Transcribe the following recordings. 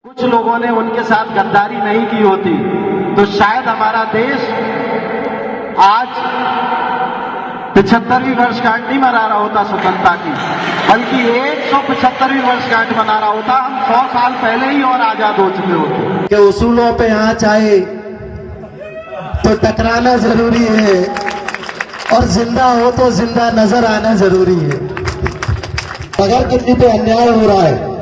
कुछ लोगों ने उनके साथ गद्दारी नहीं की होती तो शायद हमारा देश आज 75वीं वर्षगांठ नहीं मना रहा होता स्वतंत्रता की, बल्कि 175वीं वर्षगांठ मना रहा होता। हम 100 साल पहले ही और आजाद हो चुके होते। कि उसूलों पे आंच आए तो टकराना जरूरी है और जिंदा हो तो जिंदा नजर आना जरूरी है। अगर किसी पे अन्याय हो रहा है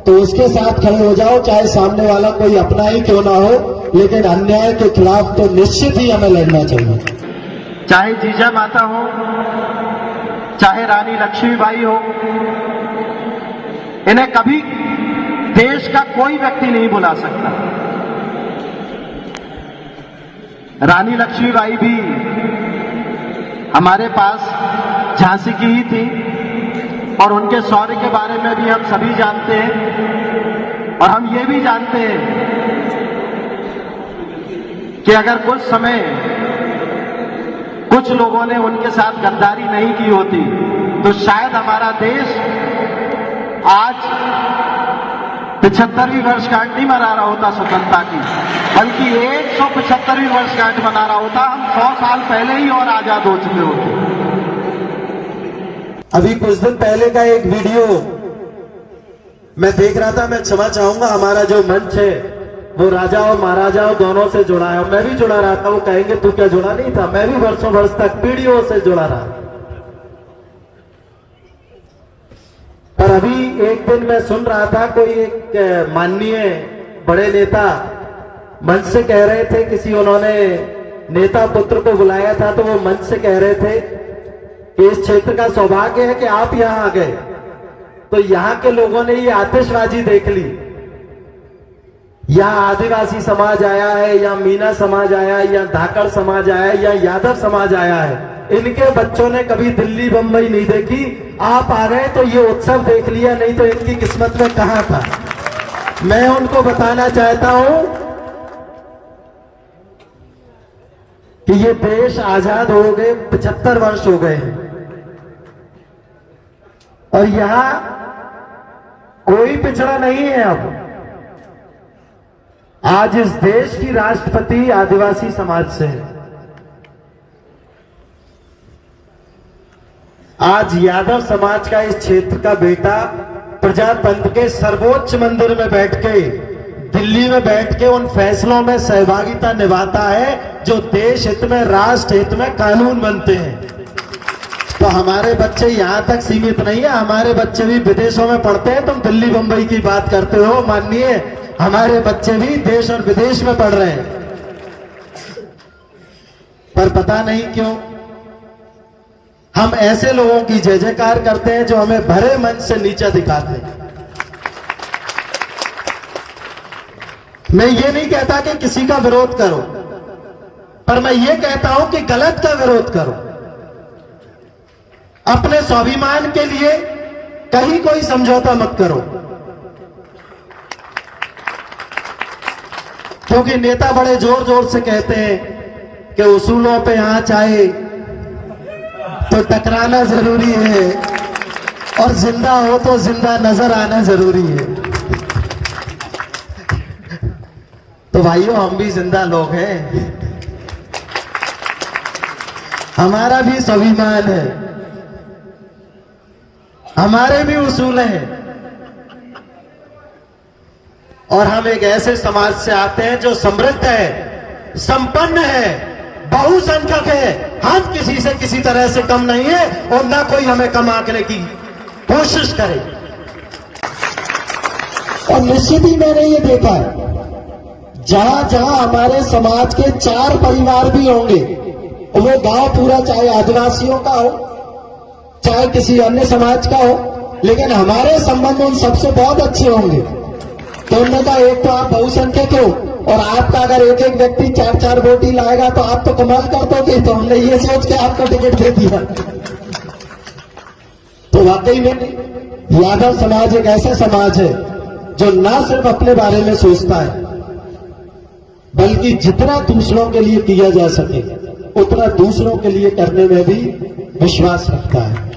तो उसके साथ खड़े हो जाओ, चाहे सामने वाला कोई अपना ही क्यों ना हो, लेकिन अन्याय के खिलाफ तो निश्चित ही हमें लड़ना चाहिए। चाहे जीजा माता हो, चाहे रानी लक्ष्मीबाई हो, इन्हें कभी देश का कोई व्यक्ति नहीं बुला सकता। रानी लक्ष्मीबाई भी हमारे पास झांसी की ही थी और उनके शौर्य के बारे में भी हम सभी जानते हैं। और हम ये भी जानते हैं कि अगर कुछ समय कुछ लोगों ने उनके साथ गद्दारी नहीं की होती तो शायद हमारा देश आज 75वीं वर्षगांठ नहीं मना रहा होता स्वतंत्रता की, बल्कि 175वीं वर्षगांठ मना रहा होता। हम 100 साल पहले ही और आजाद हो चुके होते। अभी कुछ दिन पहले का एक वीडियो मैं देख रहा था। मैं क्षमा चाहूंगा, हमारा जो मंच है वो राजा और महाराजाओं दोनों से जुड़ा है। मैं भी जुड़ा रहा था। वो कहेंगे तू क्या जुड़ा नहीं था? मैं भी वर्षों वर्ष तक पीढ़ियों से जुड़ा रहा। पर अभी एक दिन मैं सुन रहा था, कोई एक माननीय बड़े नेता मंच से कह रहे थे, किसी उन्होंने नेता पुत्र को बुलाया था, तो वो मंच से कह रहे थे कि इस क्षेत्र का सौभाग्य है कि आप यहां आ गए। तो यहां के लोगों ने ये आतिशबाजी देख ली। यहां आदिवासी समाज आया है, या मीना समाज आया है, या धाकड़ समाज आया है, या यादव समाज आया है। इनके बच्चों ने कभी दिल्ली बंबई नहीं देखी। आप आ गए तो ये उत्सव देख लिया, नहीं तो इनकी किस्मत में कहां था। मैं उनको बताना चाहता हूं कि ये देश आजाद हो गए 75 वर्ष हो गए हैं और यहां कोई पिछड़ा नहीं है। अब आज इस देश की राष्ट्रपति आदिवासी समाज से है। आज यादव समाज का इस क्षेत्र का बेटा प्रजातंत्र के सर्वोच्च मंदिर में बैठ के, दिल्ली में बैठ के उन फैसलों में सहभागिता निभाता है जो देश हित में, राष्ट्र हित में कानून बनते हैं। तो हमारे बच्चे यहां तक सीमित नहीं है, हमारे बच्चे भी विदेशों में पढ़ते हैं। तुम दिल्ली बंबई की बात करते हो माननीय, हमारे बच्चे भी देश और विदेश में पढ़ रहे हैं। पर पता नहीं क्यों हम ऐसे लोगों की जय जयकार करते हैं जो हमें भरे मन से नीचा दिखाते हैं। मैं ये नहीं कहता कि किसी का विरोध करो, पर मैं ये कहता हूं कि गलत का विरोध करो। अपने स्वाभिमान के लिए कहीं कोई समझौता मत करो, क्योंकि नेता बड़े जोर जोर से कहते हैं कि उसूलों पे आंच आए तो टकराना जरूरी है और जिंदा हो तो जिंदा नजर आना जरूरी है। तो भाइयों, हम भी जिंदा लोग हैं, हमारा भी स्वाभिमान है, हमारे भी उसूल हैं और हम एक ऐसे समाज से आते हैं जो समृद्ध है, संपन्न है, बहुसंख्यक है। हम किसी से किसी तरह से कम नहीं है और ना कोई हमें कम आंकने की कोशिश करे। और निश्चित ही मैंने ये देखा है, जहां जहां हमारे समाज के 4 परिवार भी होंगे, वो गांव पूरा, चाहे आदिवासियों का हो चाहे किसी अन्य समाज का हो, लेकिन हमारे संबंध उन सबसे बहुत अच्छे होंगे। तो उन्होंने कहा, एक तो आप बहुसंख्यक हो और आपका अगर एक एक व्यक्ति 4-4 वोट ही लाएगा तो आप तो कमाल कर दोगे। तो हमने ये सोच के आपको टिकट दे दिया। तो वाकई में यादव समाज एक ऐसा समाज है जो ना सिर्फ अपने बारे में सोचता है, बल्कि जितना दूसरों के लिए किया जा सके उतना दूसरों के लिए करने में भी विश्वास रखता है।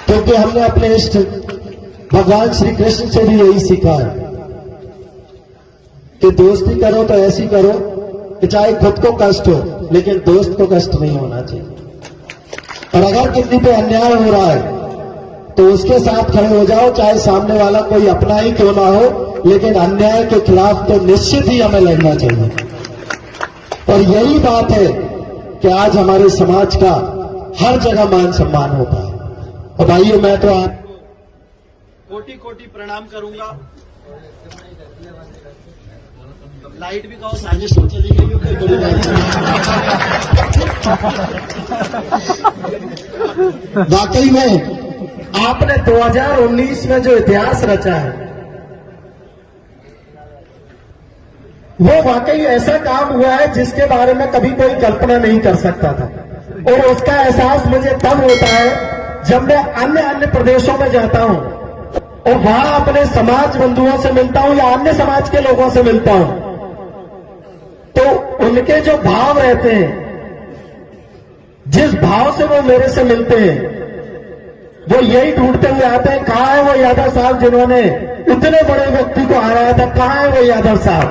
क्योंकि हमने अपने इष्ट भगवान श्री कृष्ण से भी यही सीखा है कि दोस्ती करो तो ऐसी करो कि चाहे खुद को कष्ट हो लेकिन दोस्त को कष्ट नहीं होना चाहिए। और अगर किसी पे अन्याय हो रहा है तो उसके साथ खड़े हो जाओ, चाहे सामने वाला कोई अपना ही क्यों ना हो, लेकिन अन्याय के खिलाफ तो निश्चित ही हमें लड़ना चाहिए। और यही बात है कि आज हमारे समाज का हर जगह मान सम्मान होता है। और भाइयों, मैं तो आप कोटि कोटि प्रणाम करूंगा। लाइट भी कहो साजिश हो चली गई, कोई बड़ी बात नहीं। वाकई में आपने 2019 में जो इतिहास रचा है वो वाकई ऐसा काम हुआ है जिसके बारे में कभी कोई कल्पना नहीं कर सकता था। और उसका एहसास मुझे तब होता है जब मैं अन्य प्रदेशों में जाता हूं और वहां अपने समाज बंधुओं से मिलता हूं या अन्य समाज के लोगों से मिलता हूं, तो उनके जो भाव रहते हैं, जिस भाव से वो मेरे से मिलते हैं, वो यही ढूंढते हुए आते हैं, कहां है वो यादव साहब जिन्होंने इतने बड़े व्यक्ति को हराया था, कहां है वो यादव साहब।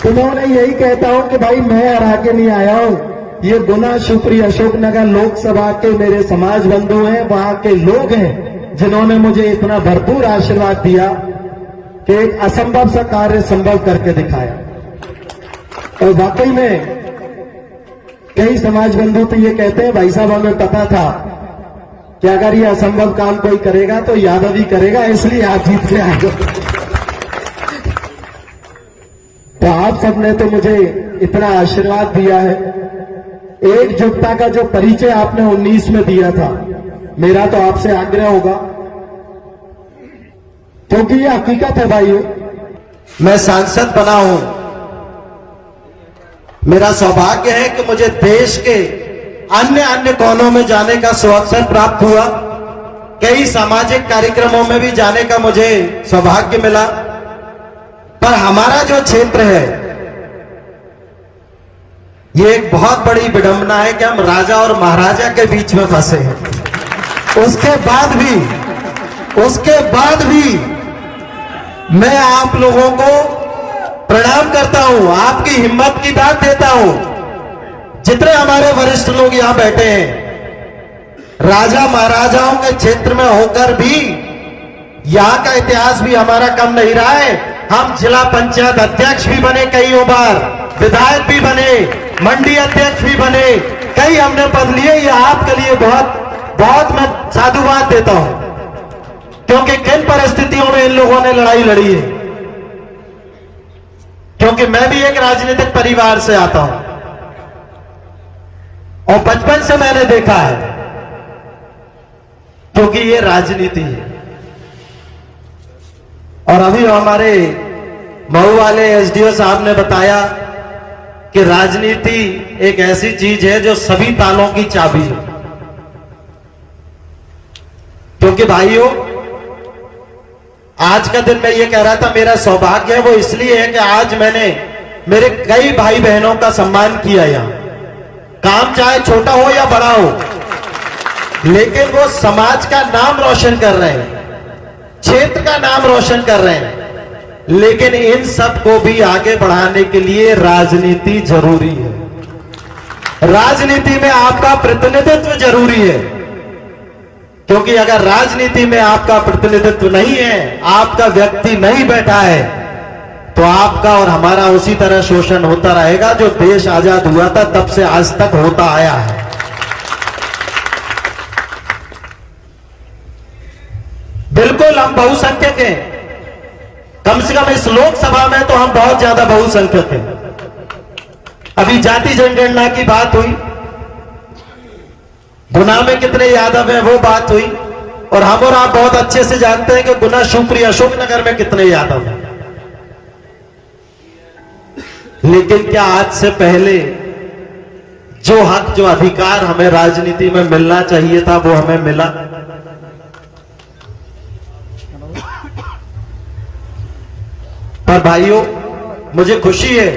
तो मैं उन्हें यही कहता हूं कि भाई मैं हरा के नहीं आया हूं, ये गुना, शिवपुरी, अशोकनगर लोकसभा के मेरे समाज बंधु हैं, वहां के लोग हैं जिन्होंने मुझे इतना भरपूर आशीर्वाद दिया कि एक असंभव सा कार्य संभव करके दिखाया। और वाकई में कई समाज बंधु तो ये कहते हैं, भाई साहब हमें पता था कि अगर ये असंभव काम कोई करेगा तो यादव ही करेगा, इसलिए आप जीत के आ गए। तो आप सबने तो मुझे इतना आशीर्वाद दिया है, एकजुटता का जो परिचय आपने 19 में दिया था, मेरा तो आपसे आग्रह होगा, क्योंकि ये हकीकत है भाइयों। मैं सांसद बना हूं, मेरा सौभाग्य है कि मुझे देश के अन्य कोनों में जाने का अवसर प्राप्त हुआ, कई सामाजिक कार्यक्रमों में भी जाने का मुझे सौभाग्य मिला। पर हमारा जो क्षेत्र है, ये एक बहुत बड़ी विडंबना है कि हम राजा और महाराजा के बीच में फंसे हैं। उसके बाद भी मैं आप लोगों को प्रणाम करता हूं, आपकी हिम्मत की दाद देता हूं। जितने हमारे वरिष्ठ लोग यहां बैठे हैं, राजा महाराजाओं के क्षेत्र में होकर भी यहां का इतिहास भी हमारा कम नहीं रहा है। हम जिला पंचायत अध्यक्ष भी बने कईयों बार, विधायक भी बने, मंडी अध्यक्ष भी बने, कई हमने पद लिए। ये आपके लिए बहुत मैं साधुवाद देता हूं, क्योंकि किन परिस्थितियों में इन लोगों ने लड़ाई लड़ी है। क्योंकि मैं भी एक राजनीतिक परिवार से आता हूं और बचपन से मैंने देखा है, क्योंकि ये राजनीति है। और अभी हमारे मऊ वाले एसडीओ साहब ने बताया कि राजनीति एक ऐसी चीज है जो सभी तालों की चाबी है। क्योंकि भाइयों, आज का दिन मैं ये कह रहा था, मेरा सौभाग्य है वो इसलिए है कि आज मैंने मेरे कई भाई बहनों का सम्मान किया। यहां काम चाहे छोटा हो या बड़ा हो, लेकिन वो समाज का नाम रोशन कर रहे हैं, क्षेत्र का नाम रोशन कर रहे हैं। लेकिन इन सब को भी आगे बढ़ाने के लिए राजनीति जरूरी है। राजनीति में आपका प्रतिनिधित्व जरूरी है, क्योंकि अगर राजनीति में आपका प्रतिनिधित्व नहीं है, आपका व्यक्ति नहीं बैठा है, तो आपका और हमारा उसी तरह शोषण होता रहेगा जो देश आजाद हुआ था तब से आज तक होता आया है। बिल्कुल हम बहुसंख्यक हैं, कम से कम इस लोकसभा में तो हम बहुत ज्यादा बहुसंख्यक हैं। अभी जाति जनगणना की बात हुई, गुना में कितने यादव हैं वो बात हुई, और हम और आप बहुत अच्छे से जानते हैं कि गुना, शिवपुरी, अशोकनगर में कितने यादव हैं। लेकिन क्या आज से पहले जो हक, जो अधिकार हमें राजनीति में मिलना चाहिए था वो हमें मिला? पर भाइयों, मुझे खुशी है